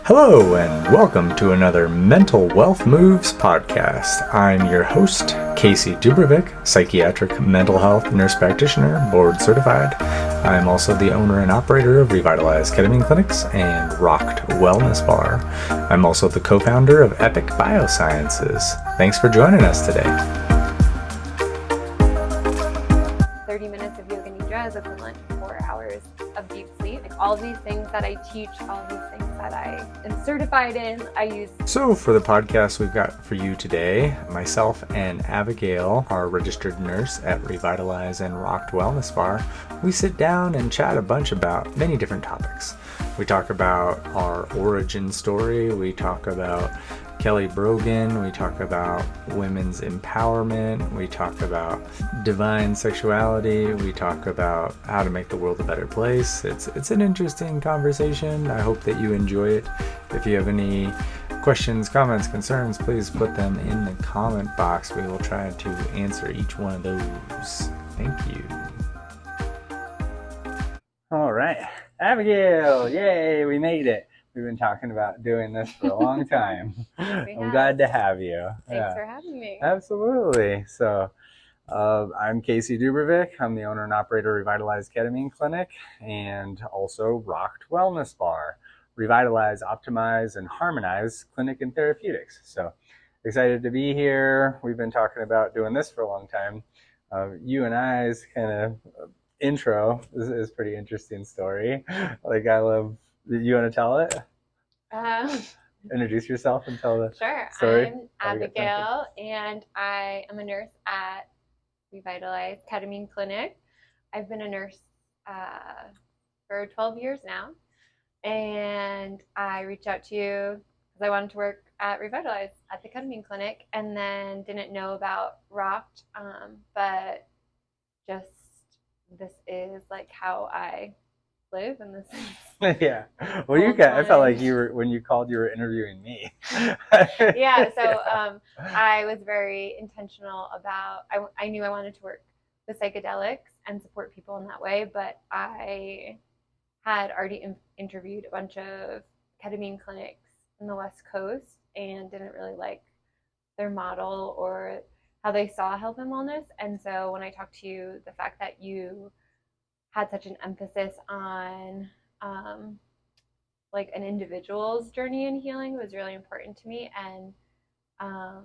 Hello and welcome to another Mental Wealth Moves podcast. I'm your host, Casey Dubravcic, psychiatric mental health nurse practitioner, board certified. I'm also the owner and operator of Revitalize Ketamine Clinics and ROHCT Wellness Bar. I'm also the co-founder of Epic Biosciences. Thanks for joining us today. 30 minutes of yoga nidra is equivalent to 4 hours of deep sleep. All of these things that I teach, all of these things that I am certified in, I use. So for the podcast we've got for you today, myself and Abigail, our registered nurse at Revitalize and ROHCT Wellness Bar, we sit down and chat a bunch about many different topics. We talk about our origin story, we talk about Kelly Brogan, we talk about women's empowerment, we talk about divine sexuality, we talk about how to make the world a better place. It's an interesting conversation. I hope that you enjoy it. If you have any questions, comments, concerns, please put them in the comment box. We will try to answer each one of those. Thank you. All right, Abigail, yay, we made it. We've been talking about doing this for a long time. I'm glad to have you. Thanks for having me. Absolutely. So I'm Casey Dubravcic. I'm the owner and operator of Revitalize Ketamine Clinic and also ROHCT Wellness Bar. Revitalize, optimize, and harmonize clinic and therapeutics. So excited to be here. We've been talking about doing this for a long time. You and I's kind of intro is a pretty interesting story. Like I love. You want to tell it? Introduce yourself and tell the story. I'm Abigail, and I am a nurse at Revitalize Ketamine Clinic. I've been a nurse for 12 years now, and I reached out to you because I wanted to work at Revitalize at the Ketamine Clinic, and then didn't know about ROHCT, but just this is like how I live, and this is yeah. Well, I felt like you were, when you called, you were interviewing me. Yeah. So I was very intentional about. I knew I wanted to work with psychedelics and support people in that way, but I had already interviewed a bunch of ketamine clinics in the West Coast and didn't really like their model or how they saw health and wellness. And so when I talked to you, the fact that you had such an emphasis on like an individual's journey in healing was really important to me. And I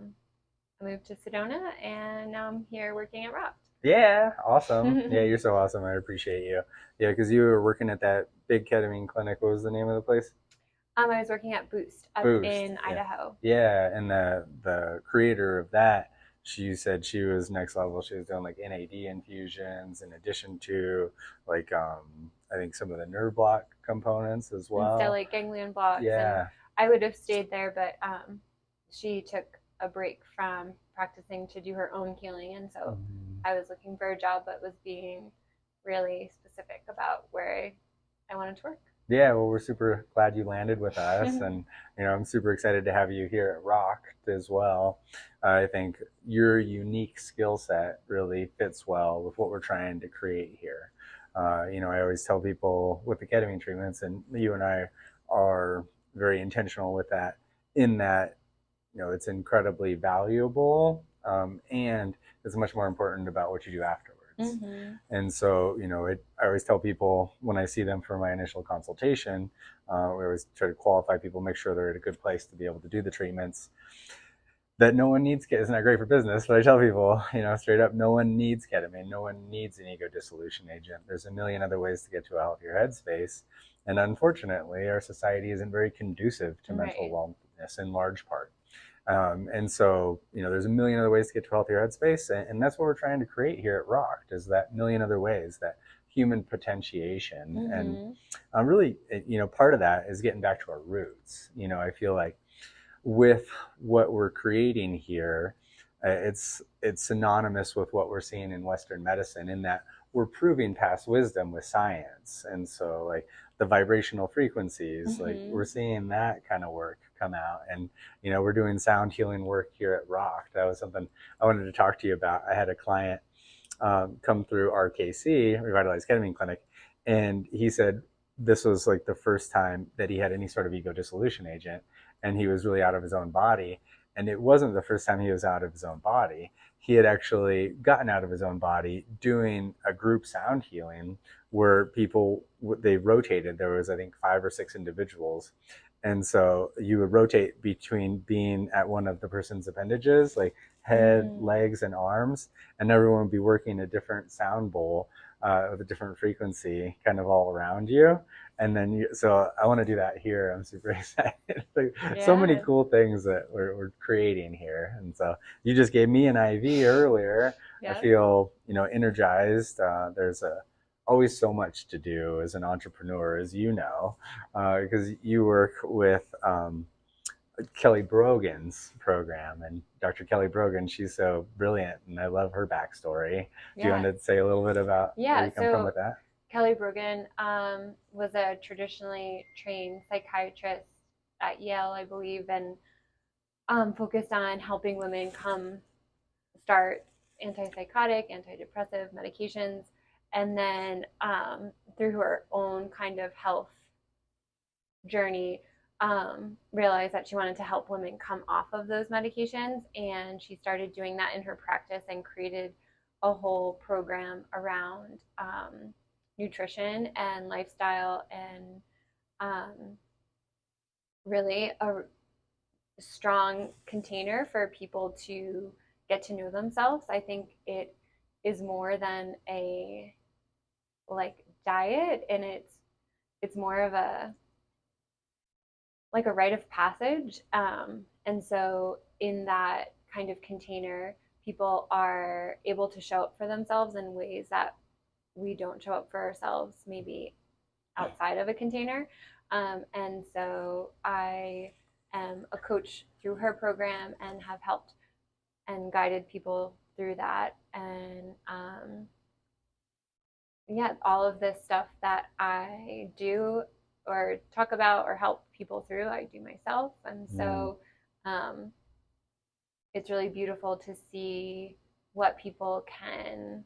moved to Sedona, and now I'm here working at ROHCT. Yeah, awesome. Yeah, you're so awesome. I appreciate you. Yeah, because you were working at that big ketamine clinic. What was the name of the place? I was working at Boost up in Idaho. Yeah, and the creator of that, she said she was next level. She was doing like NAD infusions in addition to like I think some of the nerve block components as well. And stellate ganglion blocks. Yeah. And I would have stayed there, but she took a break from practicing to do her own healing, and so I was looking for a job, but was being really specific about where I wanted to work. Yeah, well, we're super glad you landed with us, and I'm super excited to have you here at ROHCT as well. I think your unique skill set really fits well with what we're trying to create here. I always tell people with the ketamine treatments, and you and I are very intentional with that, in that it's incredibly valuable, and it's much more important about what you do afterwards. And so, I always tell people when I see them for my initial consultation, we always try to qualify people, make sure they're at a good place to be able to do the treatments, that no one needs. It's not great for business, but I tell people, straight up, no one needs ketamine. No one needs an ego dissolution agent. There's a million other ways to get to a healthier headspace. And unfortunately, our society isn't very conducive to mental wellness in large part. And so, there's a million other ways to get to a healthier headspace. And that's what we're trying to create here at ROHCT, is that million other ways, that human potentiation. And really, part of that is getting back to our roots. I feel like with what we're creating here, it's synonymous with what we're seeing in Western medicine, in that we're proving past wisdom with science. And so like the vibrational frequencies, like we're seeing that kind of work come out. And, we're doing sound healing work here at ROHCT. That was something I wanted to talk to you about. I had a client come through RKC, Revitalize Ketamine Clinic, and he said, this was like the first time that he had any sort of ego dissolution agent, and he was really out of his own body. And it wasn't the first time he was out of his own body. He had actually gotten out of his own body doing a group sound healing where people, they rotated. There was, I think, 5 or 6 individuals. And so you would rotate between being at one of the person's appendages, like head, legs, and arms, and everyone would be working a different sound bowl with a different frequency kind of all around you. And then, so I want to do that here. I'm super excited. Like, so many cool things that we're creating here. And so you just gave me an IV earlier. I feel, energized. There's always so much to do as an entrepreneur, as you know, because you work with Kelly Brogan's program, and Dr. Kelly Brogan, she's so brilliant, and I love her backstory. Do you want to say a little bit about where you come from with that? Kelly Brogan was a traditionally trained psychiatrist at Yale, I believe, and focused on helping women start antipsychotic, antidepressive medications, and then through her own kind of health journey, realized that she wanted to help women come off of those medications, and she started doing that in her practice and created a whole program around nutrition and lifestyle, and really a strong container for people to get to know themselves. I think it is more than a diet, and it's more of a rite of passage. And so in that kind of container, people are able to show up for themselves in ways that we don't show up for ourselves maybe outside of a container. And so I am a coach through her program and have helped and guided people through that. And all of this stuff that I do or talk about or help people through, I do myself. And so it's really beautiful to see what people can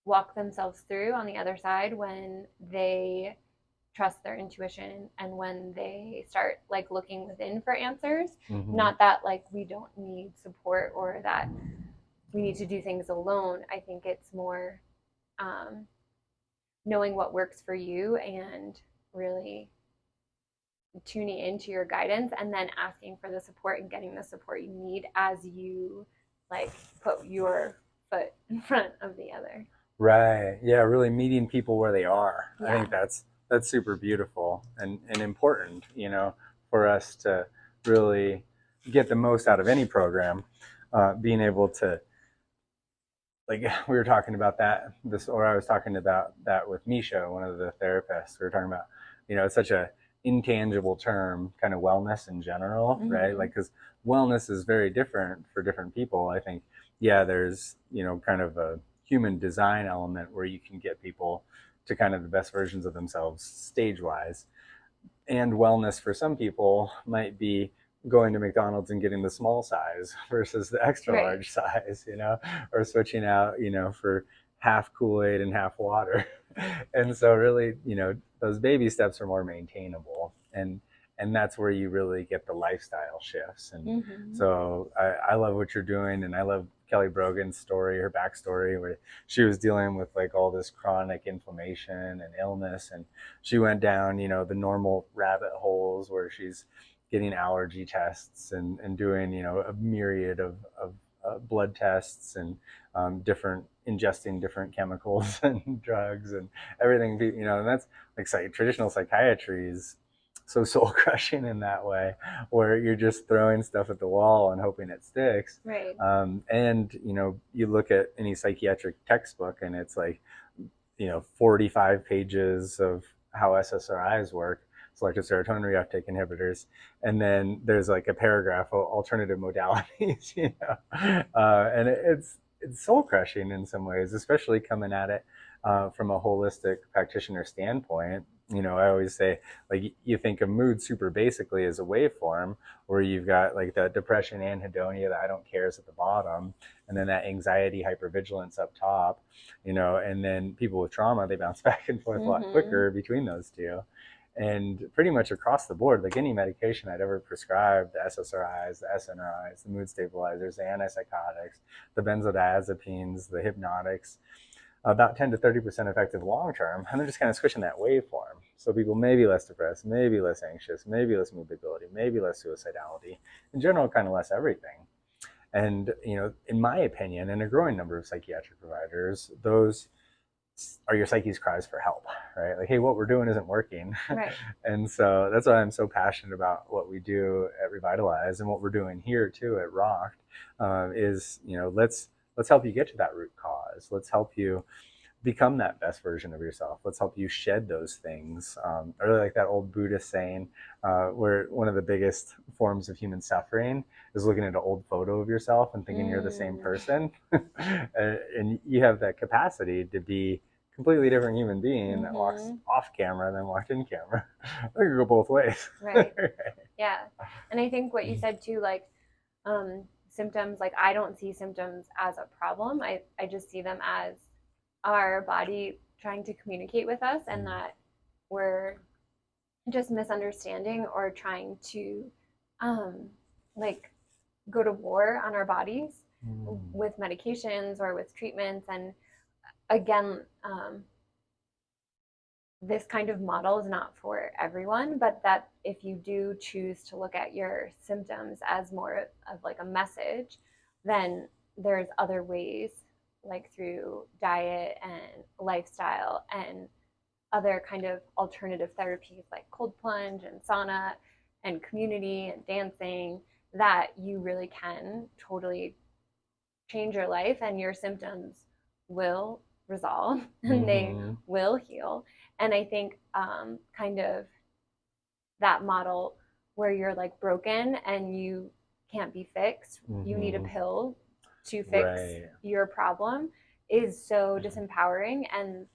walk themselves through on the other side when they trust their intuition and when they start looking within for answers. Not that we don't need support or that we need to do things alone. I think it's more knowing what works for you and really tuning into your guidance, and then asking for the support and getting the support you need as you put your foot in front of the other. Right. Yeah, really meeting people where they are. I think that's super beautiful and important, for us to really get the most out of any program. Being able to, we were talking about I was talking about that with Misha, one of the therapists. We were talking about, it's such a intangible term, kind of wellness in general, right? Because wellness is very different for different people. I think, there's, kind of a human design element where you can get people to kind of the best versions of themselves stage-wise. And wellness for some people might be going to McDonald's and getting the small size versus the extra large size, or switching out, for half Kool-Aid and half water. And so really, those baby steps are more maintainable. And that's where you really get the lifestyle shifts. And so I love what you're doing, and I love Kelly Brogan's story, her backstory, where she was dealing with all this chronic inflammation and illness, and she went down, the normal rabbit holes where she's getting allergy tests and doing, a myriad of blood tests and ingesting different chemicals and drugs and everything, and that's traditional psychiatry is so soul crushing in that way, where you're just throwing stuff at the wall and hoping it sticks. Right. And you look at any psychiatric textbook and it's 45 pages of how SSRIs work, selective serotonin reuptake inhibitors, and then there's a paragraph of alternative modalities, and it's soul crushing in some ways, especially coming at it from a holistic practitioner standpoint, I always say, like, you think of mood super basically as a waveform, where you've got like the depression, anhedonia, the I don't cares at the bottom, and then that anxiety, hypervigilance up top, and then people with trauma, they bounce back and forth a lot quicker between those two. And pretty much across the board, like any medication I'd ever prescribed, the SSRIs, the SNRIs, the mood stabilizers, the antipsychotics, the benzodiazepines, the hypnotics, about 10 to 30% effective long term, and they're just kind of squishing that waveform. So people may be less depressed, maybe less anxious, maybe less mobility, maybe less suicidality, in general, kind of less everything. And, in my opinion, and a growing number of psychiatric providers, those are your psyche's cries for help, right? Like, hey, what we're doing isn't working. Right. And so that's why I'm so passionate about what we do at Revitalize, and what we're doing here too at ROHCT, is, let's help you get to that root cause. Let's help you become that best version of yourself. Let's help you shed those things. I really like that old Buddhist saying, where one of the biggest forms of human suffering is looking at an old photo of yourself and thinking you're the same person. And you have that capacity to be a completely different human being that walks off camera than walks in camera. I think it go both ways. Right. Yeah. And I think what you said too, like, symptoms, like, I don't see symptoms as a problem. I just see them as our body trying to communicate with us, and that we're just misunderstanding or trying to like go to war on our bodies with medications or with treatments. And again, this kind of model is not for everyone, but that if you do choose to look at your symptoms as more of like a message, then there's other ways, like through diet and lifestyle and other kind of alternative therapies like cold plunge and sauna and community and dancing, that you really can totally change your life, and your symptoms will resolve and they will heal. And I think kind of that model where you're like broken and you can't be fixed, you need a pill to fix your problem, is so disempowering. And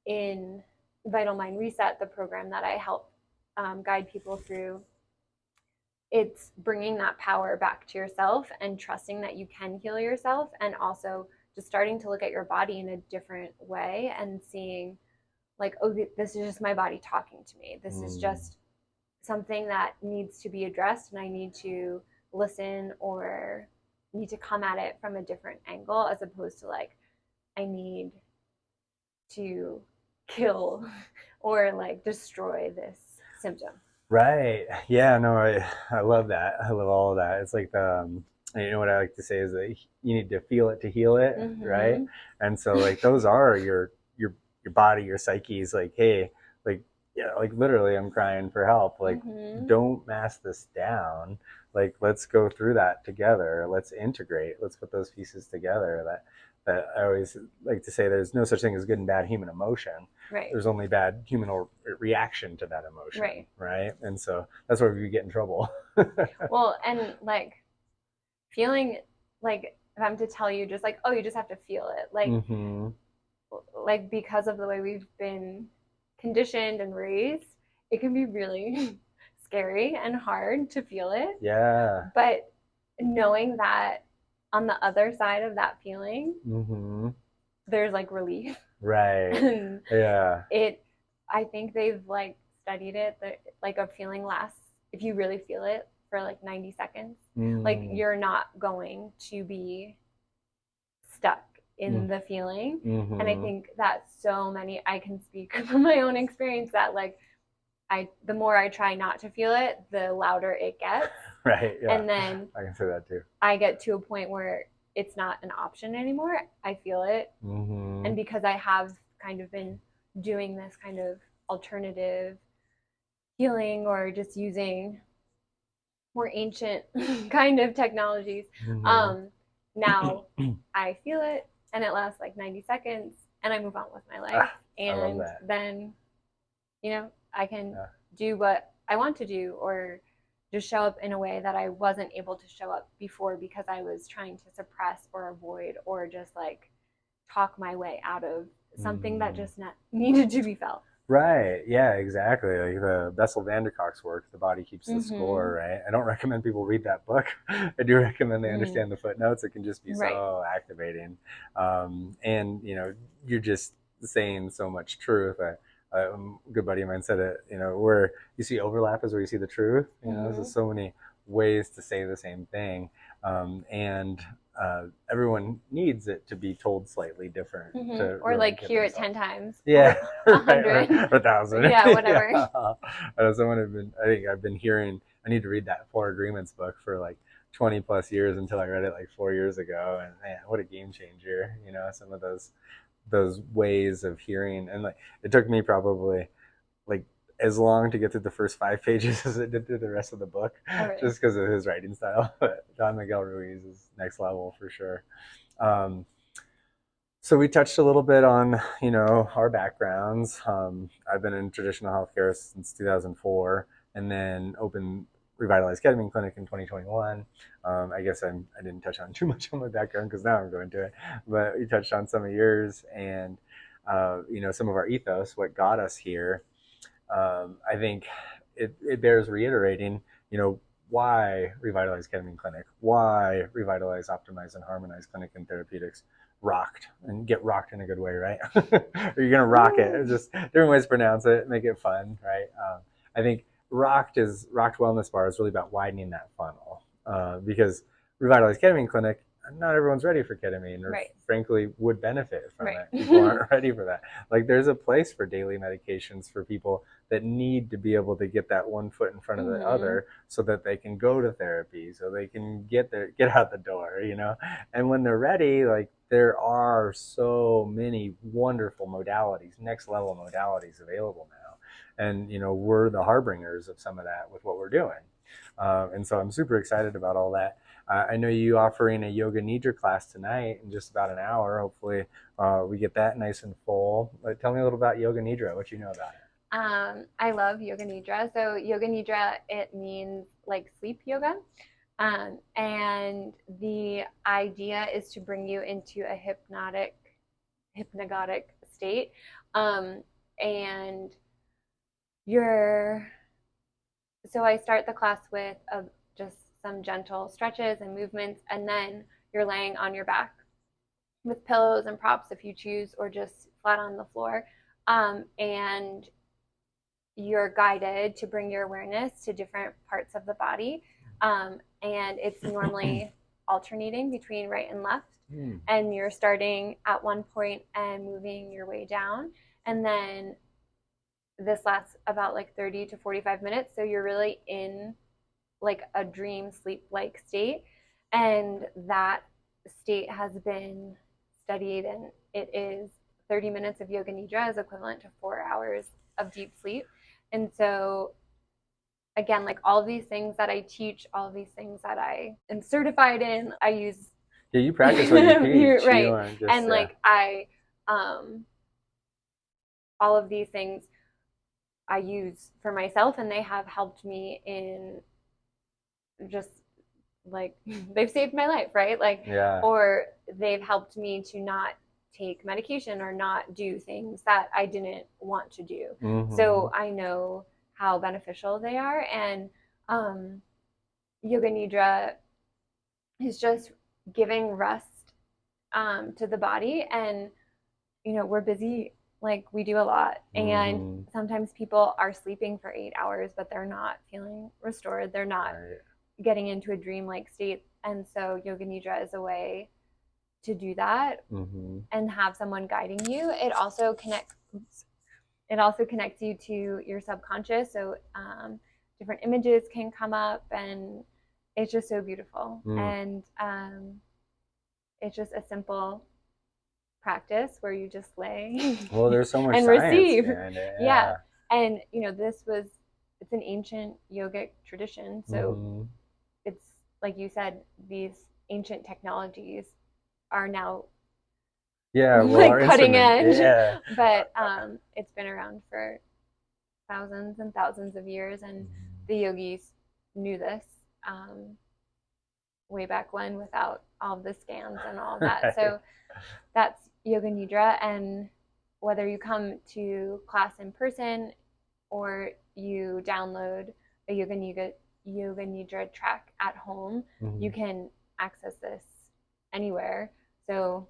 in Vital Mind Reset, the program that I help guide people through, it's bringing that power back to yourself and trusting that you can heal yourself, and also just starting to look at your body in a different way and seeing like, oh, this is just my body talking to me. This is just something that needs to be addressed, and I need to listen or need to come at it from a different angle, as opposed to like, I need to kill or like destroy this symptom. Right. Yeah, no, I love that. I love all of that. It's like what I like to say is that you need to feel it to heal it, right? And so like those are your body, your psyche's like, hey, like, yeah, like literally I'm crying for help. Like, don't mask this down. Like, let's go through that together. Let's integrate. Let's put those pieces together. That I always like to say, there's no such thing as good and bad human emotion. Right. There's only bad human reaction to that emotion. Right. And so that's where we get in trouble. Well, and like feeling, like, if I'm to tell you just like, oh, you just have to feel it. Like, like because of the way we've been conditioned and raised, it can be really scary and hard to feel it. Yeah. But knowing that on the other side of that feeling, there's like relief. Right. Yeah. I think they've like studied it, that like a feeling lasts, if you really feel it, for like 90 seconds. Like, you're not going to be stuck in the feeling. And I think that so many, I can speak from my own experience, that like the more I try not to feel it, the louder it gets. Right. Yeah. And then I can say that too. I get to a point where it's not an option anymore. I feel it. And because I have kind of been doing this kind of alternative healing, or just using more ancient kind of technologies, now I feel it, and it lasts like 90 seconds, and I move on with my life. And then, I can do what I want to do, or just show up in a way that I wasn't able to show up before, because I was trying to suppress or avoid or just like talk my way out of something that just needed to be felt. Right. Yeah, exactly. Like the Bessel van der Kolk's work, The Body Keeps the Mm-hmm. Score, right? I don't recommend people read that book. I do recommend they Mm. understand the footnotes. It can just be Right. so activating. And, you're just saying so much truth. A good buddy of mine said it, where you see overlap is where you see the truth. Mm-hmm. There's so many ways to say the same thing. And everyone needs it to be told slightly different Mm-hmm. to Or really like get hear it themselves. 10 times Yeah, or a right, or, hundred. or 1,000. Yeah, whatever. Yeah. I know someone had been, I think I've been hearing, I need to read that Four Agreements book for like 20 plus years until I read it like 4 years ago. And man, what a game changer, some of those ways of hearing. And like, it took me probably like as long to get through the first 5 pages as it did through the rest of the book, Oh, really? just because of his writing style. But Don Miguel Ruiz is next level for sure. Um, so we touched a little bit on, our backgrounds. I've been in traditional healthcare since 2004, and then opened Revitalize Ketamine Clinic in 2021. I guess I didn't touch on too much on my background because now I'm going to it, but we touched on some of yours and, some of our ethos, what got us here. I think it bears reiterating, why Revitalize Ketamine Clinic, why Revitalize, Optimize, and Harmonize Clinic and Therapeutics rocked, and get rocked in a good way, right? Or you're going to rock it. It's just different ways to pronounce it, make it fun, right? I think ROHCT Wellness Bar is really about widening that funnel because Revitalize Ketamine Clinic, not everyone's ready for ketamine or Right. frankly would benefit from Right. it. People aren't ready for that. Like there's a place for daily medications for people that need to be able to get that one foot in front of the Mm-hmm. other so that they can go to therapy, so they can get out the door, And when they're ready, like there are so many wonderful modalities, next level modalities available now. And we're the harbingers of some of that with what we're doing. And so I'm super excited about all that. I know you offering a yoga nidra class tonight in just about an hour. Hopefully, we get that nice and full. But tell me a little about yoga nidra. What you know about it? I love yoga nidra. So yoga nidra, it means like sleep yoga. And the idea is to bring you into a hypnagogic state. And you're, so I start the class with just some gentle stretches and movements, and then you're laying on your back with pillows and props if you choose, or just flat on the floor. And you're guided to bring your awareness to different parts of the body. And it's normally alternating between right and left. And you're starting at one point and moving your way down. And then this lasts about like 30 to 45 minutes. So you're really in like a dream sleep like state. And that state has been studied, and it is 30 minutes of yoga nidra is equivalent to 4 hours of deep sleep. And so again, like all of these things that I teach, all of these things that I am certified in, I use. Yeah, you practice what you teach. Right. You aren't just, and like I all of these things I use for myself, and they have helped me in just like they've saved my life, right? Like, yeah. Or they've helped me to not take medication or not do things that I didn't want to do. Mm-hmm. So I know how beneficial they are. And yoga nidra is just giving rest to the body. And we're busy, like we do a lot, and sometimes people are sleeping for 8 hours, but they're not feeling restored. They're not getting into a dream-like state. And so yoga nidra is a way to do that and have someone guiding you. It also connects you to your subconscious. So different images can come up, and it's just so beautiful. And it's just a simple practice where you just lay well, there's so much and science receive. behind it. Yeah. And it's an ancient yogic tradition. So it's like you said, these ancient technologies are now like cutting edge. Yeah. But it's been around for thousands and thousands of years, and the yogis knew this way back when, without all the scans and all that. So that's yoga nidra. And whether you come to class in person or you download a yoga nidra track at home, you can access this anywhere. So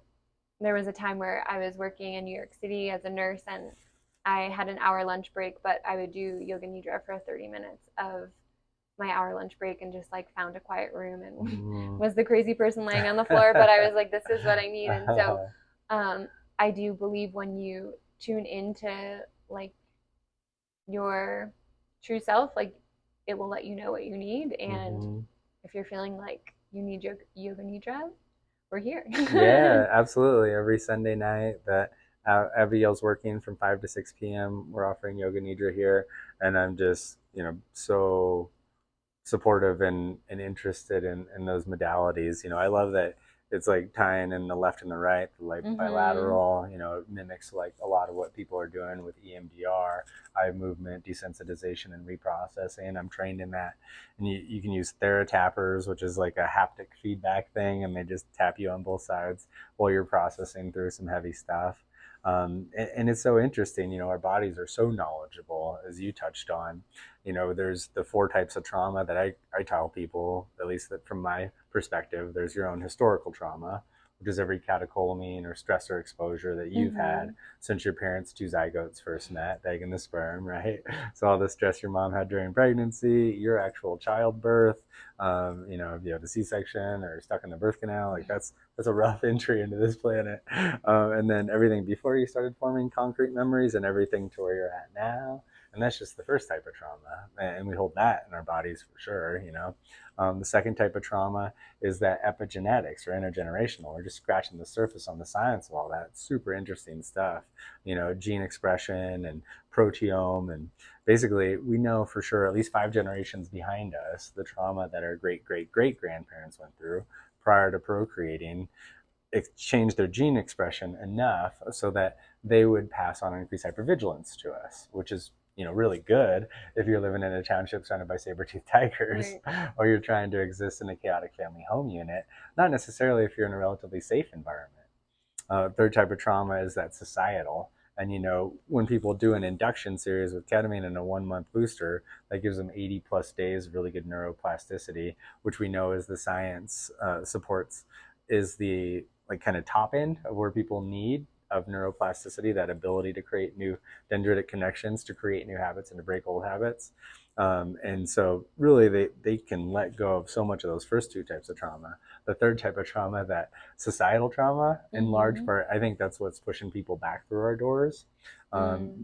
there was a time where I was working in New York City as a nurse, and I had an hour lunch break, but I would do yoga nidra for 30 minutes of my hour lunch break, and just like found a quiet room and was the crazy person laying on the floor, but I was like, this is what I need. And so I do believe when you tune into like your true self, like it will let you know what you need. And if you're feeling like you need yoga nidra, we're here. Yeah, absolutely. Every Sunday night that Abigail's working from 5 to 6 p.m., we're offering yoga nidra here. And I'm just, so supportive and interested in those modalities. I love that it's like tying in the left and the right, like bilateral, it mimics like a lot of what people are doing with EMDR, eye movement, desensitization, and reprocessing. I'm trained in that. And you can use TheraTappers, which is like a haptic feedback thing, and they just tap you on both sides while you're processing through some heavy stuff. And it's so interesting, our bodies are so knowledgeable, as you touched on. There's the 4 types of trauma that I tell people, at least that from my perspective. There's your own historical trauma, which is every catecholamine or stressor exposure that you've had since your parents' 2 zygotes first met, the egg and the sperm, right? So all the stress your mom had during pregnancy, your actual childbirth, if you have a C-section or stuck in the birth canal, like that's a rough entry into this planet. And then everything before you started forming concrete memories and everything to where you're at now. And that's just the first type of trauma. And we hold that in our bodies for sure, The second type of trauma is that epigenetics or intergenerational. We're just scratching the surface on the science of all that. It's super interesting stuff, gene expression and proteome. And basically, we know for sure, at least 5 generations behind us, the trauma that our great-great-great-grandparents went through prior to procreating, it changed their gene expression enough so that they would pass on increased hypervigilance to us, which is really good if you're living in a township surrounded by saber-toothed tigers, or you're trying to exist in a chaotic family home unit. Not necessarily if you're in a relatively safe environment. Third type of trauma is that societal. And when people do an induction series with ketamine and a 1-month booster, that gives them 80 plus days of really good neuroplasticity, which we know, as the science supports, is the like kind of top end of where people need of neuroplasticity, that ability to create new dendritic connections, to create new habits and to break old habits. And so really they can let go of so much of those first 2 types of trauma. The third type of trauma, that societal trauma, in large part, I think that's what's pushing people back through our doors.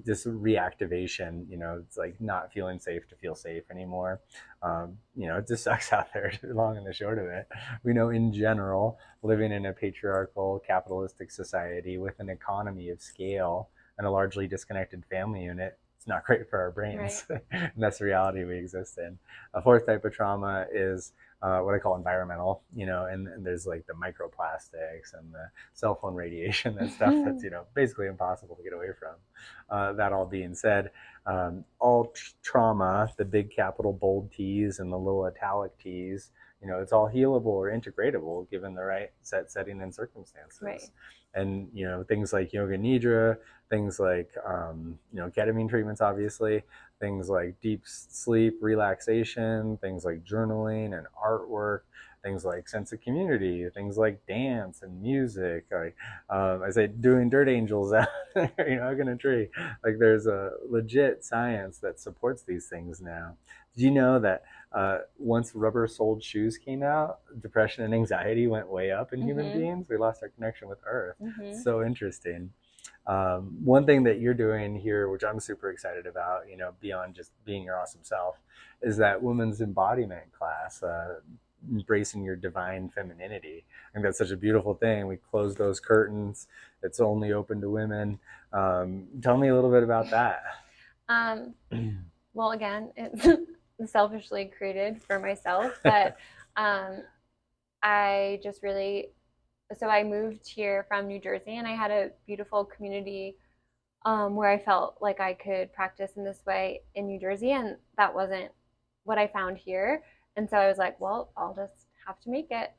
This reactivation, it's like not feeling safe to feel safe anymore. It just sucks out there, long and the short of it. We know in general, living in a patriarchal capitalistic society with an economy of scale and a largely disconnected family unit, it's not great for our brains. Right. And that's the reality we exist in. A fourth type of trauma is what I call environmental, and there's like the microplastics and the cell phone radiation and stuff that's, basically impossible to get away from. That all being said, all trauma, the big capital bold T's and the little italic T's, it's all healable or integratable given the right setting and circumstances. Right. And, things like yoga nidra, things like, ketamine treatments, obviously, things like deep sleep, relaxation, things like journaling and artwork, things like sense of community, things like dance and music. Like I say, doing dirt angels out there, hugging a tree. Like there's a legit science that supports these things now. Did you know that once rubber-soled shoes came out, depression and anxiety went way up in human beings? We lost our connection with Earth. So interesting. One thing that you're doing here, which I'm super excited about, beyond just being your awesome self, is that women's embodiment class, embracing your divine femininity. I think that's such a beautiful thing. We closed those curtains. It's only open to women. Tell me a little bit about that. Well, again, it's selfishly created for myself, but I just really, so I moved here from New Jersey, and I had a beautiful community where I felt like I could practice in this way in New Jersey, and that wasn't what I found here. And so I was like, well, I'll just have to make it.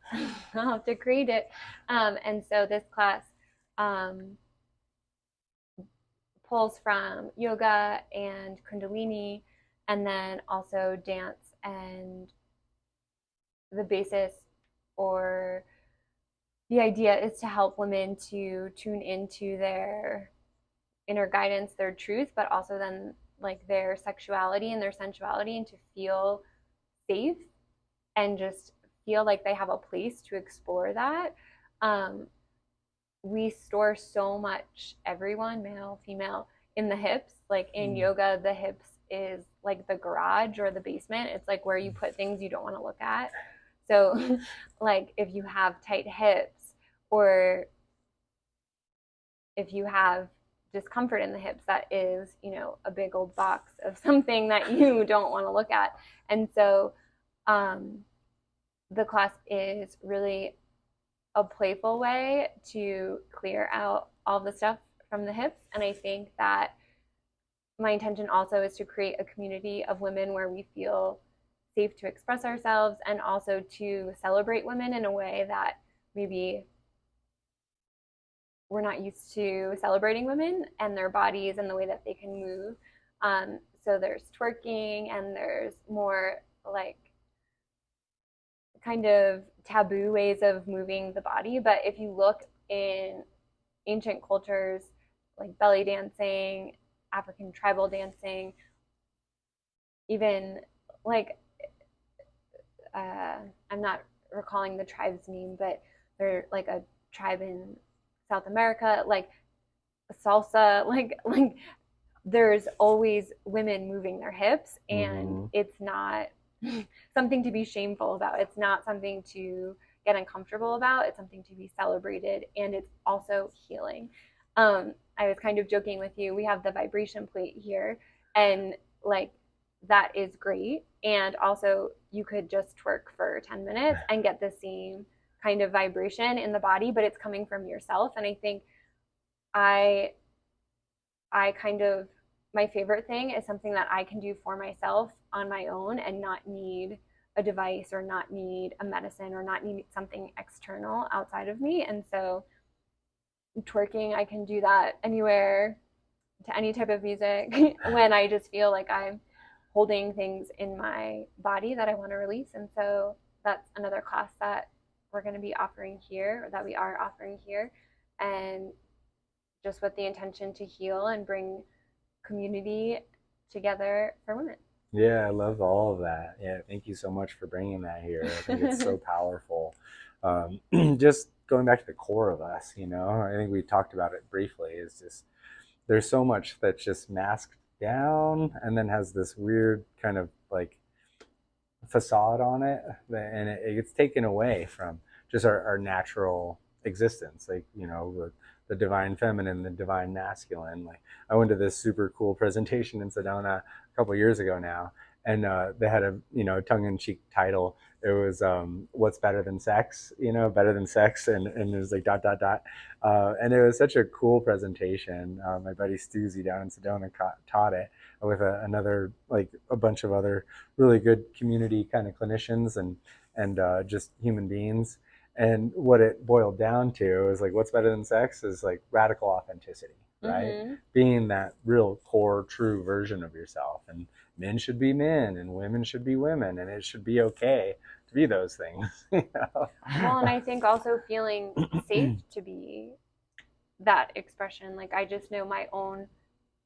I'll have to create it. And so this class pulls from yoga and kundalini, and then also dance. And the basis or the idea is to help women to tune into their inner guidance, their truth, but also then like their sexuality and their sensuality, and to feel safe and just feel like they have a place to explore that. We store so much, everyone, male, female, in the hips. Like in yoga, the hips is like the garage or the basement. It's like where you put things you don't want to look at. So like if you have tight hips, or if you have discomfort in the hips, that is, you know, a big old box of something that you don't want to look at. And so the class is really a playful way to clear out all the stuff from the hips. And I think that my intention also is to create a community of women where we feel safe to express ourselves, and also to celebrate women in a way that maybe we're not used to celebrating women and their bodies and the way that they can move. So there's twerking, and there's more like kind of taboo ways of moving the body. But if you look in ancient cultures, like belly dancing, African tribal dancing, even like I'm not recalling the tribe's name, but they're like a tribe in South America, like salsa, like there's always women moving their hips, and it's not something to be shameful about. It's not something to get uncomfortable about. It's something to be celebrated, and it's also healing. I was kind of joking with you. We have the vibration plate here, and like that is great. And also, you could just twerk for 10 minutes and get the same kind of vibration in the body, but it's coming from yourself. And I think I kind of, my favorite thing is something that I can do for myself on my own, and not need a device, or not need a medicine, or not need something external outside of me. And so twerking, I can do that anywhere, to any type of music, when I just feel like I'm holding things in my body that I want to release. And so that's another class that we're going to be offering here, or that we are offering here, and just with the intention to heal and bring community together for women. Yeah, I love all of that. Yeah, thank you so much for bringing that here. I think it's so powerful. Just going back to the core of us, you know, I think we talked about it briefly, is just there's so much that's just masked down, and then has this weird kind of like facade on it, and it gets taken away from just our natural existence, like, you know, the divine feminine, the divine masculine. Like, I went to this super cool presentation in Sedona a couple years ago now, and they had a, you know, tongue-in-cheek title. It was what's better than sex, you know, better than sex, and it was like ... And it was such a cool presentation. My buddy Stu Zee down in Sedona taught it with another, like a bunch of other really good community kind of clinicians, and just human beings. And what it boiled down to is like, what's better than sex is like radical authenticity, right? Being that real core, true version of yourself. And men should be men, and women should be women, and it should be okay to be those things. You know? Well, and I think also feeling safe to be that expression. Like, I just know my own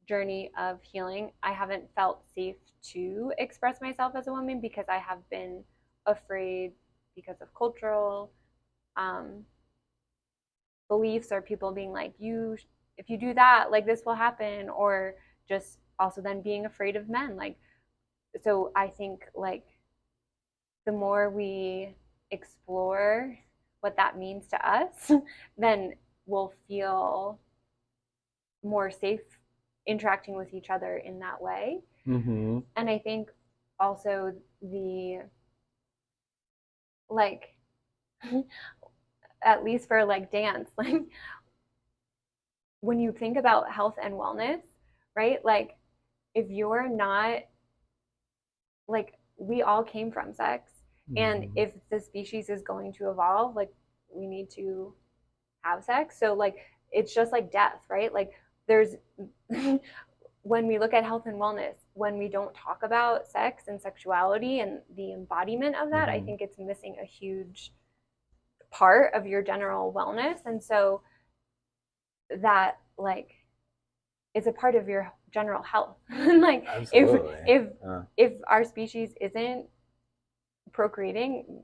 journey of healing. I haven't felt safe to express myself as a woman, because I have been afraid, because of cultural beliefs, or people being like, you, if you do that, like this will happen, or just also then being afraid of men. Like, so I think like the more we explore what that means to us, then we'll feel more safe interacting with each other in that way. And I think also the, like, at least for like dance, like when you think about health and wellness, right? Like, if you're not, like, we all came from sex, and if the species is going to evolve, like, we need to have sex. So like, it's just like death, right? Like, there's when we look at health and wellness, when we don't talk about sex and sexuality and the embodiment of that, I think it's missing a huge part of your general wellness. And so that like is a part of your general health. Like if our species isn't procreating,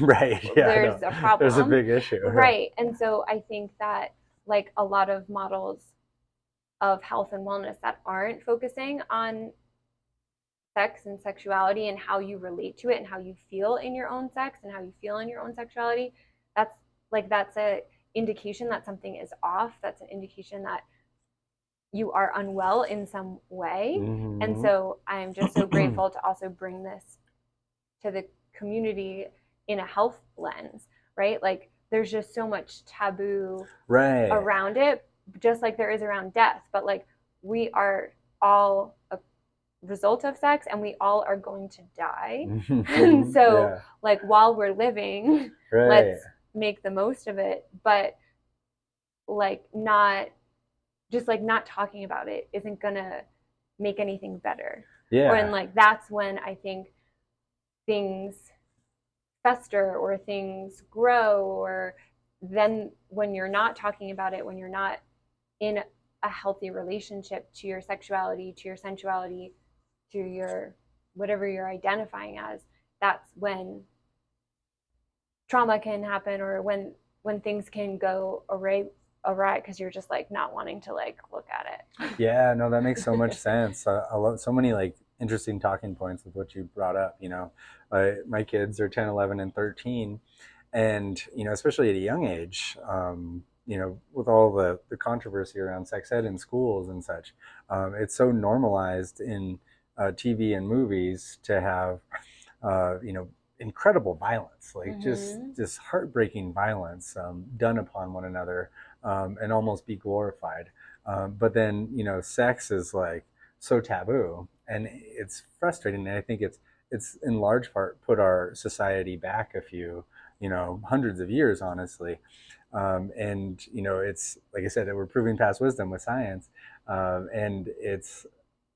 right, yeah, there's a problem. There's a big issue, right? And so I think that like a lot of models of health and wellness that aren't focusing on sex and sexuality and how you relate to it and how you feel in your own sex and how you feel in your own sexuality, that's a indication that something is off. That's an indication that you are unwell in some way. And so I'm just so grateful to also bring this to the community in a health lens, right? Like there's just so much taboo around it, just like there is around death. But like we are all a result of sex and we all are going to die. And so like while we're living, let's make the most of it. But like not talking about it isn't gonna make anything better. And like that's when I think things fester or things grow, or then when you're not talking about it, when you're not in a healthy relationship to your sexuality, to your sensuality, to your whatever you're identifying as, that's when trauma can happen, or when things can go awry because you're just like not wanting to like look at it. Yeah, no, that makes so much sense. I love so many like interesting talking points with what you brought up. You know, my kids are 10, 11, and 13, and you know, especially at a young age, you know, with all the controversy around sex ed in schools and such, it's so normalized in TV and movies to have, you know, incredible violence, like just heartbreaking violence done upon one another, and almost be glorified. But then, you know, sex is like so taboo, and it's frustrating. And I think it's in large part put our society back a few, you know, hundreds of years, honestly. And you know, it's like I said, that we're proving past wisdom with science, and it's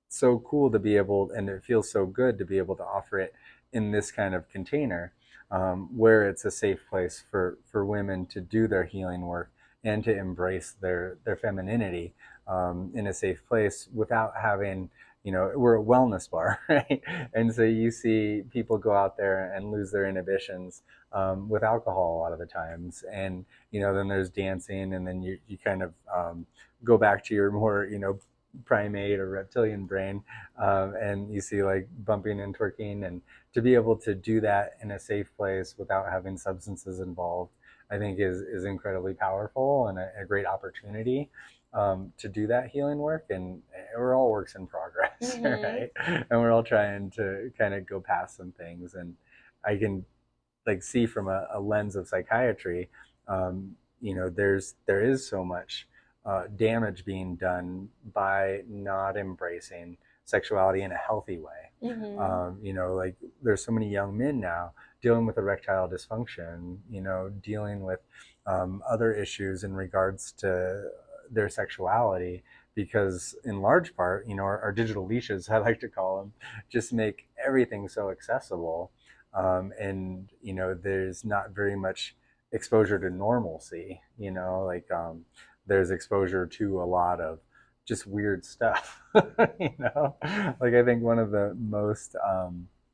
so cool to be able, and it feels so good to be able to offer it in this kind of container, where it's a safe place for women to do their healing work and to embrace their femininity, in a safe place without having, you know, we're a wellness bar, right? And so you see people go out there and lose their inhibitions with alcohol a lot of the times. And, you know, then there's dancing, and then you kind of go back to your more, you know, primate or reptilian brain, and you see like bumping and twerking, and to be able to do that in a safe place without having substances involved, I think is incredibly powerful and a great opportunity to do that healing work. And we're all works in progress, right? And we're all trying to kind of go past some things. And I can like see from a lens of psychiatry, you know, there is so much damage being done by not embracing sexuality in a healthy way. You know, like there's so many young men now dealing with erectile dysfunction, you know, dealing with other issues in regards to their sexuality, because in large part, you know, our digital leashes, I like to call them, just make everything so accessible. And, you know, there's not very much exposure to normalcy, you know, like there's exposure to a lot of just weird stuff, you know, like I think one of the most,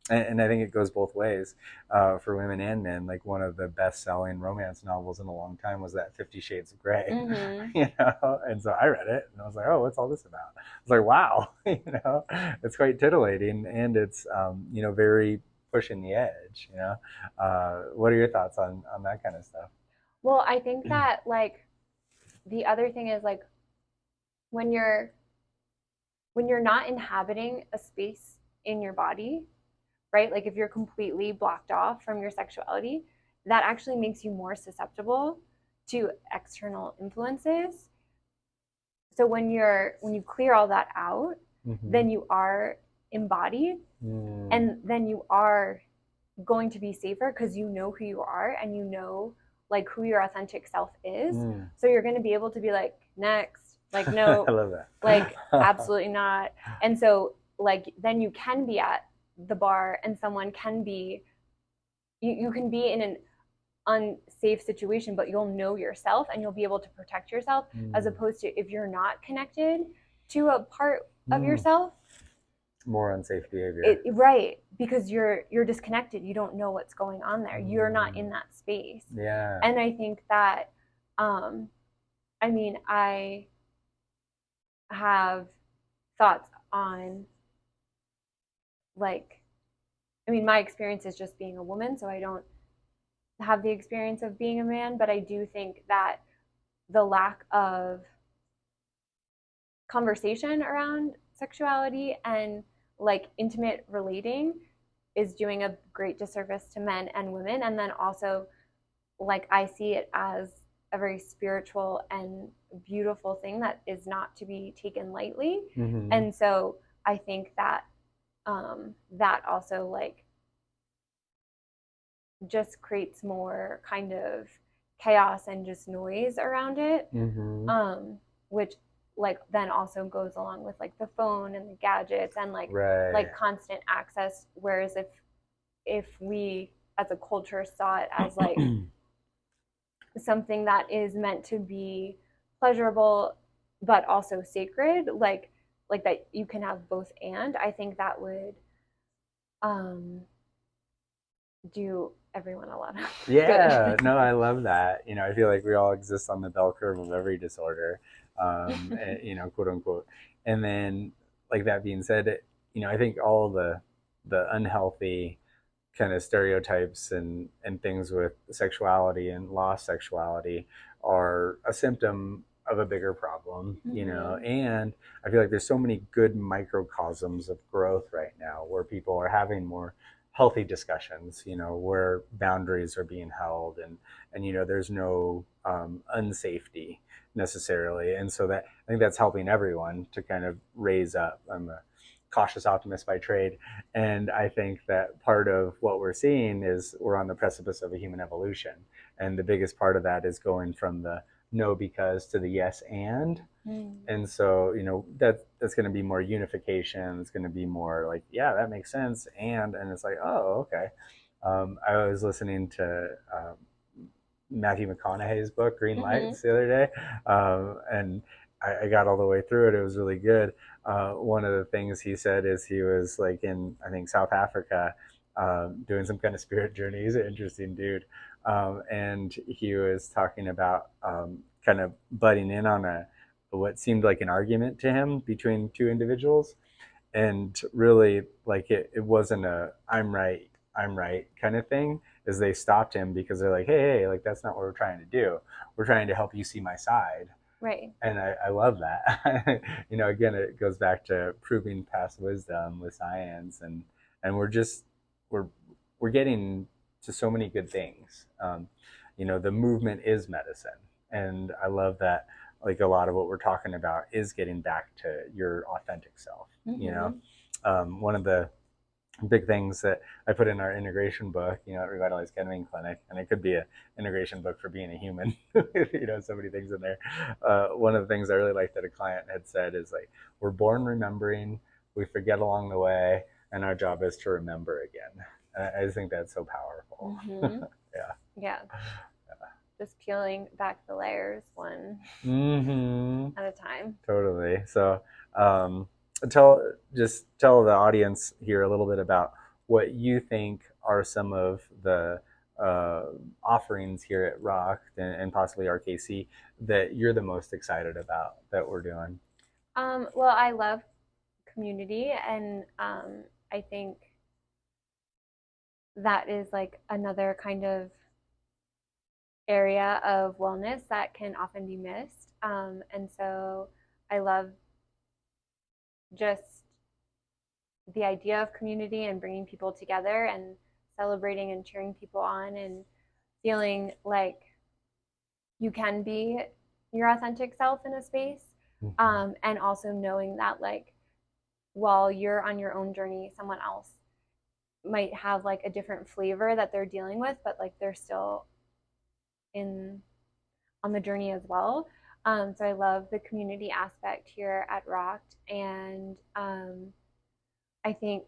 and I think it goes both ways for women and men. Like one of the best-selling romance novels in a long time was that 50 Shades of Grey, you know. And so I read it, and I was like, "Oh, what's all this about?" It's like, "Wow," you know, it's quite titillating, and it's you know, very pushing the edge. You know, what are your thoughts on that kind of stuff? Well, I think that like the other thing is like when you're not inhabiting a space in your body, right? Like if you're completely blocked off from your sexuality, that actually makes you more susceptible to external influences. So when you clear all that out, then you are embodied, and then you are going to be safer because you know who you are and you know like who your authentic self is. So you're going to be able to be like, next, Like, I no, love that. like, absolutely not. And so, like, then you can be at the bar and someone can be, you can be in an unsafe situation, but you'll know yourself and you'll be able to protect yourself, as opposed to if you're not connected to a part of yourself. More unsafe behavior. Right, because you're disconnected. You don't know what's going on there. You're not in that space. Yeah. And I think that, I mean, I have thoughts on, like, I mean, my experience is just being a woman, so I don't have the experience of being a man, but I do think that the lack of conversation around sexuality and like intimate relating is doing a great disservice to men and women. And then also, like, I see it as a very spiritual and beautiful thing that is not to be taken lightly. And so I think that that also, like, just creates more kind of chaos and just noise around it, which, like, then also goes along with like the phone and the gadgets and like like constant access. Whereas if we as a culture saw it as like something that is meant to be pleasurable but also sacred, like that you can have both, and I think that would do everyone a lot of good. No, I love that. You know, I feel like we all exist on the bell curve of every disorder, and, you know, quote unquote. And then, like, that being said, you know, I think all the unhealthy kind of stereotypes and things with sexuality and lost sexuality are a symptom of a bigger problem, you know. And I feel like there's so many good microcosms of growth right now where people are having more healthy discussions, you know, where boundaries are being held, and you know, there's no unsafety necessarily. And so that, I think that's helping everyone to kind of raise up. I'm a cautious optimist by trade, and I think that part of what we're seeing is we're on the precipice of a human evolution, and the biggest part of that is going from the no because to the yes and. And so, you know, that's going to be more unification. It's going to be more like, yeah, that makes sense. And it's like, oh, okay. I was listening to Matthew McConaughey's book, Green Lights, the other day. And I got all the way through it. It was really good. One of the things he said is he was like in, I think, South Africa, doing some kind of spirit journey. He's an interesting dude. And he was talking about kind of butting in on what seemed like an argument to him between two individuals. And really, like, it wasn't a I'm right kind of thing, as they stopped him because they're like, hey, like, that's not what we're trying to do. We're trying to help you see my side. Right. And I love that. You know, again, it goes back to proving past wisdom with science, and we're getting to so many good things. You know, the movement is medicine, and I love that. Like, a lot of what we're talking about is getting back to your authentic self. You know, one of the big things that I put in our integration book, you know, at Revitalize Ketamine Clinic, and it could be an integration book for being a human, you know, so many things in there. One of the things I really liked that a client had said is like, we're born remembering, we forget along the way, and our job is to remember again. I just think that's so powerful. Yeah. Just peeling back the layers one at a time. Totally. So, tell the audience here a little bit about what you think are some of the offerings here at ROHCT and possibly RKC that you're the most excited about that we're doing. Well, I love community, and I think that is like another kind of area of wellness that can often be missed. And so I love just the idea of community and bringing people together and celebrating and cheering people on and feeling like you can be your authentic self in a space. And also knowing that, like, while you're on your own journey, someone else might have like a different flavor that they're dealing with, but like they're still on the journey as well. So I love the community aspect here at ROHCT, and I think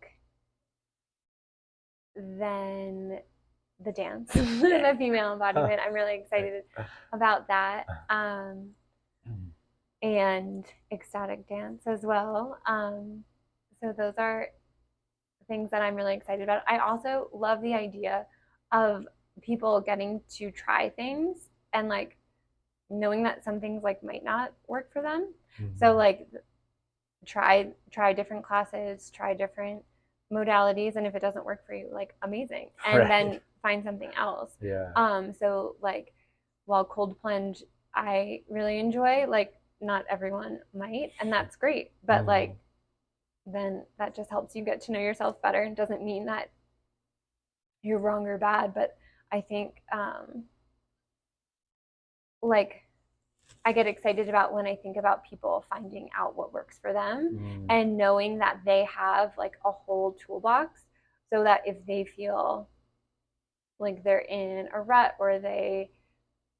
then the dance, the female embodiment, I'm really excited about that, and ecstatic dance as well. So those are things that I'm really excited about. I also love the idea of people getting to try things and like knowing that some things like might not work for them. So like try different classes, try different modalities, and if it doesn't work for you, like amazing, and then find something else. So like while cold plunge I really enjoy, like not everyone might, and that's great, but like then that just helps you get to know yourself better, and doesn't mean that you're wrong or bad. But I think like I get excited about when I think about people finding out what works for them, and knowing that they have like a whole toolbox, so that if they feel like they're in a rut or they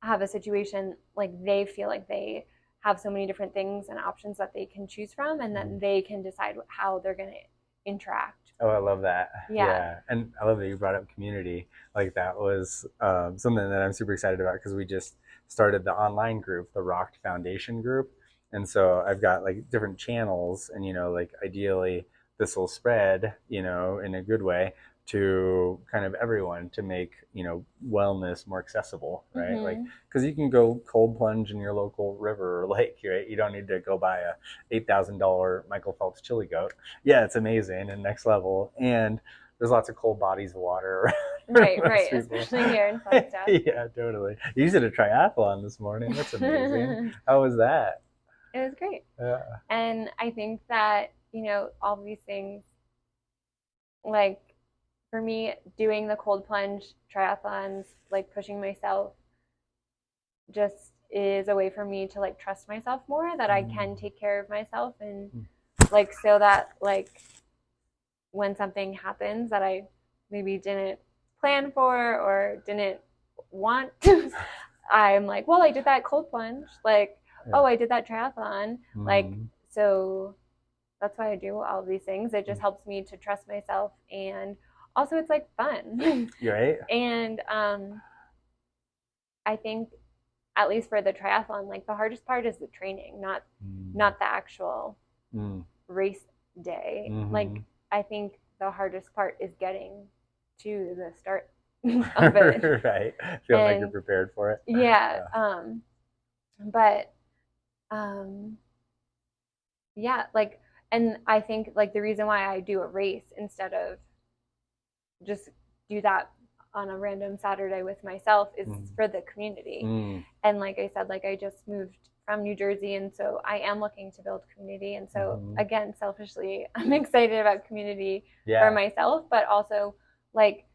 have a situation, like they feel like they have so many different things and options that they can choose from, and then they can decide how they're going to interact. Oh, I love that. Yeah. And I love that you brought up community. Like that was something that I'm super excited about, because we just started the online group, the ROHCT Foundation group. And so I've got like different channels, and, you know, like ideally this will spread, you know, in a good way to kind of everyone, to make, you know, wellness more accessible, right? Like, because you can go cold plunge in your local river or lake, right? You don't need to go buy a $8,000 Michael Phelps chili goat. Yeah, it's amazing and next level, and there's lots of cold bodies of water around. Right, especially here in Flagstaff. Yeah, totally. You did a triathlon this morning. That's amazing. How was that? It was great. Yeah. And I think that, you know, all these things, like for me, doing the cold plunge triathlons, like pushing myself, just is a way for me to like trust myself more, that I can take care of myself, and like so that like when something happens that I maybe didn't plan for or didn't want to, I'm like, well, I did that cold plunge, like oh, I did that triathlon, like so that's why I do all of these things. It just helps me to trust myself, and also it's like fun. Right. And I think, at least for the triathlon, like the hardest part is the training, not the actual race day. Like I think the hardest part is getting to the start of it. Right. Feeling like you're prepared for it. Yeah. But yeah, like, and I think like the reason why I do a race instead of just do that on a random Saturday with myself is for the community. And like I said, like I just moved from New Jersey, and so I am looking to build community. And so again, selfishly, I'm excited about community for myself, but also like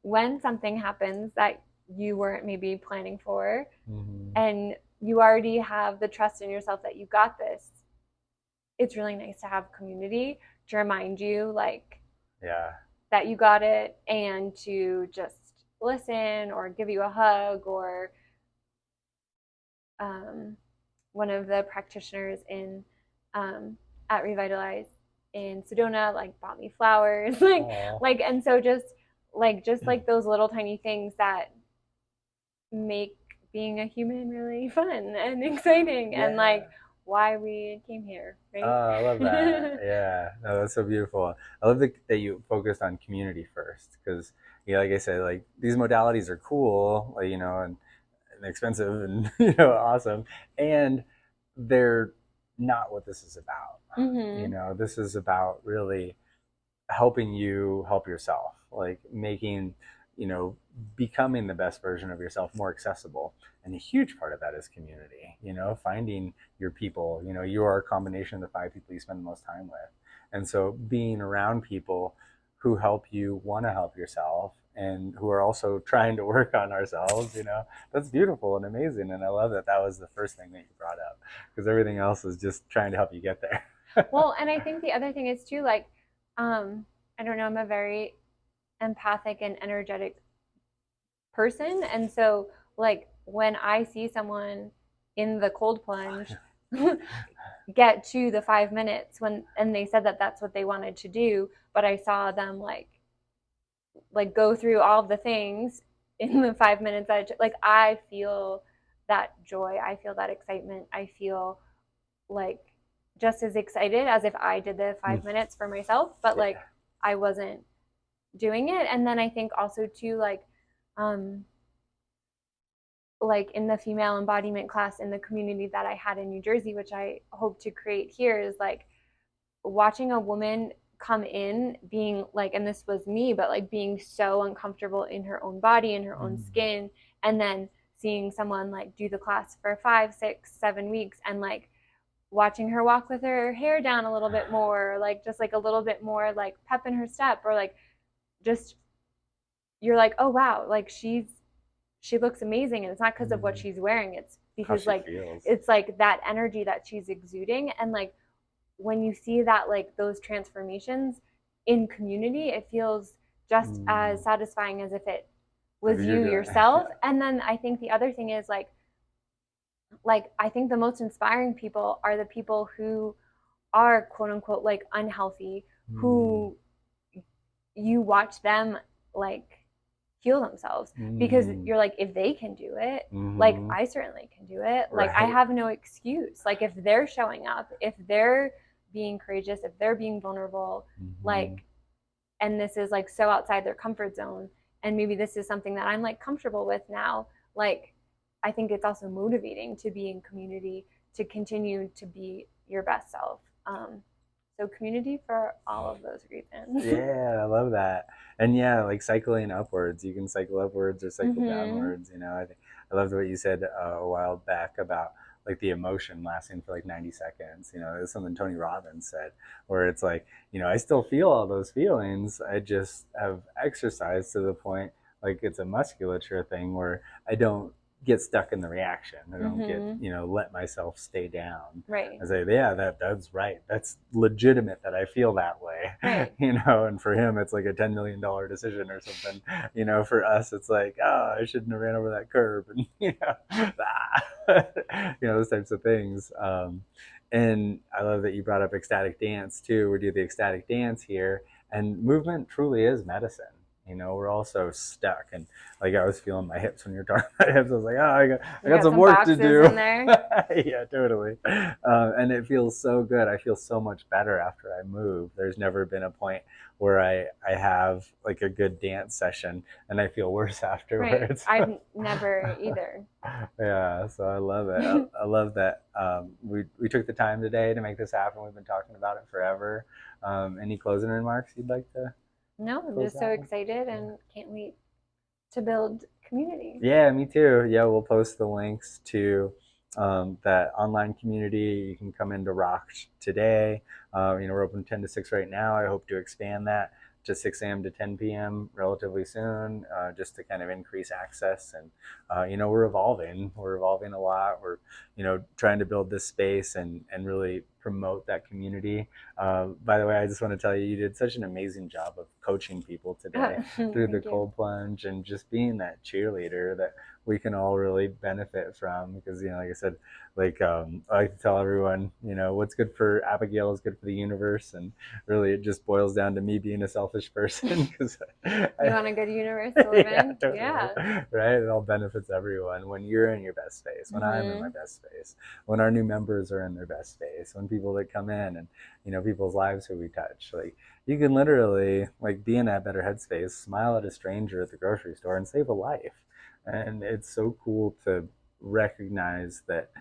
when something happens that you weren't maybe planning for, and you already have the trust in yourself that you got this, it's really nice to have community to remind you like that you got it, and to just listen or give you a hug. Or one of the practitioners in at Revitalize in Sedona like bought me flowers, like and so just like those little tiny things that make being a human really fun and exciting, and like why we came here, right? Oh, I love that. Yeah, no, that's so beautiful. I love that you focused on community first, because, you know, like I said, like these modalities are cool, like, you know, and expensive and, you know, awesome, and they're not what this is about. You know, this is about really helping you help yourself, like making, you know, becoming the best version of yourself more accessible. And a huge part of that is community, you know, finding your people. You know, you are a combination of the 5 people you spend the most time with. And so being around people who help you want to help yourself, and who are also trying to work on ourselves, you know, that's beautiful and amazing. And I love that that was the first thing that you brought up, because everything else is just trying to help you get there. Well, and I think the other thing is too, like, I don't know, I'm a very empathic and energetic person. And so like when I see someone in the cold plunge get to the 5 minutes and they said that that's what they wanted to do, but I saw them like go through all of the things in the 5 minutes. I feel that joy, I feel that excitement, I feel like just as excited as if I did the 5 minutes for myself, but like I wasn't doing it. And then I think also too, like in the female embodiment class in the community that I had in New Jersey, which I hope to create here, is like watching a woman come in being like, and this was me, but like being so uncomfortable in her own body, in her own skin, and then seeing someone like do the class for 5, 6, 7 weeks and like watching her walk with her hair down a little bit more, like just like a little bit more like pep in her step, or like just you're like, oh wow, like she looks amazing, and it's not because of what she's wearing, it's because like feels. it's like that energy that she's exuding. And like when you see that, like those transformations in community, it feels just as satisfying as if it was you yourself. And then I think the other thing is like I think the most inspiring people are the people who are quote unquote like unhealthy, who you watch them like heal themselves, because you're like, if they can do it, like I certainly can do it. Like I have no excuse. Like if they're showing up, if they're being courageous, if they're being vulnerable, like, and this is like so outside their comfort zone, and maybe this is something that I'm like comfortable with now, like I think it's also motivating to be in community, to continue to be your best self. So community for all of those reasons. Yeah, I love that. And yeah, like cycling upwards, you can cycle upwards or cycle downwards. You know, I loved what you said a while back about like the emotion lasting for like 90 seconds. You know, it's something Tony Robbins said, where it's like, you know, I still feel all those feelings. I just have exercised to the point, like it's a musculature thing where I don't get stuck in the reaction. I don't get, you know, let myself stay down. Right. I say, yeah, that's right. That's legitimate that I feel that way. Right. You know, and for him, it's like a $10 million decision or something. You know, for us, it's like, oh, I shouldn't have ran over that curb, and you know, those types of things. And I love that you brought up ecstatic dance too. We do the ecstatic dance here, and movement truly is medicine. You know, we're also stuck, and like I was feeling my hips when you were talking about hips. I was like, oh, I got some work to do. In there. Yeah, totally. And it feels so good. I feel so much better after I move. There's never been a point where I have like a good dance session and I feel worse afterwards. Right. I've never either. Yeah, so I love it. I love that we took the time today to make this happen. We've been talking about it forever. Any closing remarks you'd like to? No, I'm just so excited and can't wait to build community. Yeah, me too. Yeah, we'll post the links to that online community. You can come into ROHCT today. You know, we're open 10 to 6 right now. I hope to expand that to 6 a.m. to 10 p.m. relatively soon, just to kind of increase access. And, you know, we're evolving. We're evolving a lot. We're, you know, trying to build this space and really promote that community. By the way, I just want to tell you, you did such an amazing job of coaching people today through the cold plunge and just being that cheerleader that we can all really benefit from. Because, you know, like I said, like I like to tell everyone, you know, what's good for Abigail is good for the universe, and really it just boils down to me being a selfish person. Because you want a good universe to live in. Totally. Yeah, right. It all benefits everyone when you're in your best space, when I'm in my best space, when our new members are in their best space, when people that come in and, you know, people's lives who we touch, like you can literally like be in that better headspace, smile at a stranger at the grocery store and save a life. And it's so cool to recognize that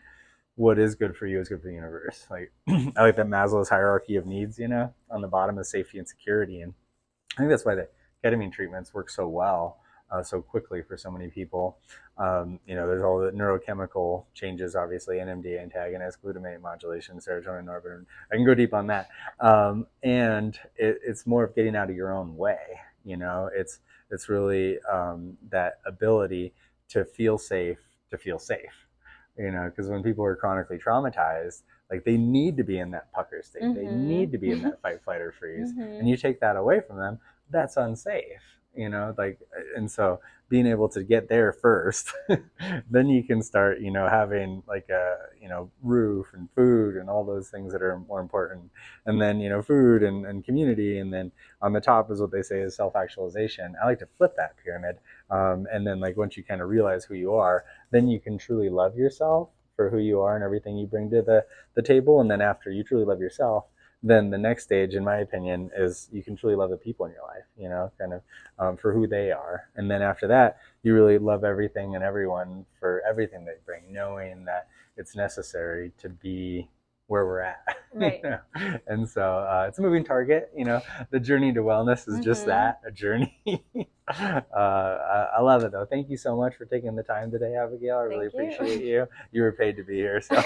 what is good for you is good for the universe. Like I like that Maslow's hierarchy of needs, you know, on the bottom is safety and security. And I think that's why the ketamine treatments work so well, so quickly for so many people. You know, there's all the neurochemical changes, obviously, NMDA antagonist, glutamate modulation, serotonin, norepinephrine. I can go deep on that. And it's more of getting out of your own way. You know, it's really that ability to feel safe, you know, because when people are chronically traumatized, like they need to be in that pucker state. They need to be in that fight, flight, or freeze. And you take that away from them, that's unsafe. like, and so being able to get there first, then you can start, having like a, roof and food and all those things that are more important. And then, food and community. And then on the top is what they say is self-actualization. I like to flip that pyramid. And then like once you kind of realize who you are, then you can truly love yourself for who you are and everything you bring to the table. And then after you truly love yourself, then the next stage, in my opinion, is you can truly love the people in your life, kind of for who they are. And then after that, you really love everything and everyone for everything they bring, knowing that it's necessary to be where we're at. Right. And so it's a moving target. The journey to wellness is just that, a journey. I love it though. Thank you so much for taking the time today, Abigail. I really appreciate you. You were paid to be here, so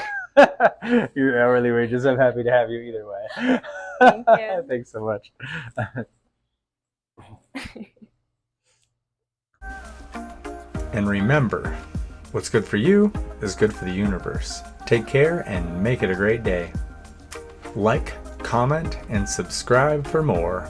your hourly wages. I'm happy to have you either way. Thank you. Thanks so much. And remember, what's good for you is good for the universe. Take care and make it a great day. Like, comment, and subscribe for more.